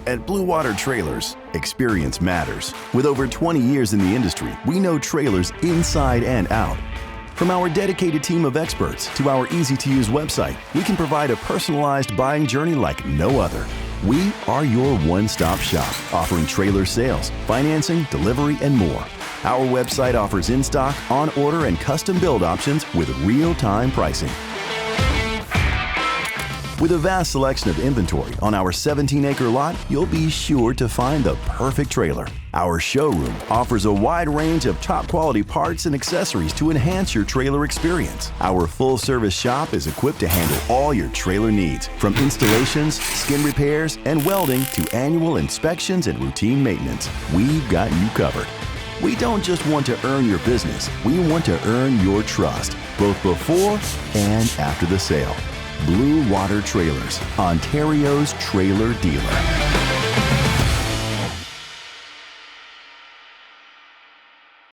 At Bluewater Trailers, experience matters. With over 20 years in the industry, we know trailers inside and out. From our dedicated team of experts to our easy-to-use website, we can provide a personalized buying journey like no other. We are your one-stop shop, offering trailer sales, financing, delivery, and more. Our website offers in-stock, on-order, and custom build options with real-time pricing. With a vast selection of inventory on our 17-acre lot, you'll be sure to find the perfect trailer. Our showroom offers a wide range of top-quality parts and accessories to enhance your trailer experience. Our full-service shop is equipped to handle all your trailer needs, from installations, skin repairs, and welding to annual inspections and routine maintenance. We've got you covered. We don't just want to earn your business, we want to earn your trust, both before and after the sale. Bluewater Trailers, Ontario's trailer dealer.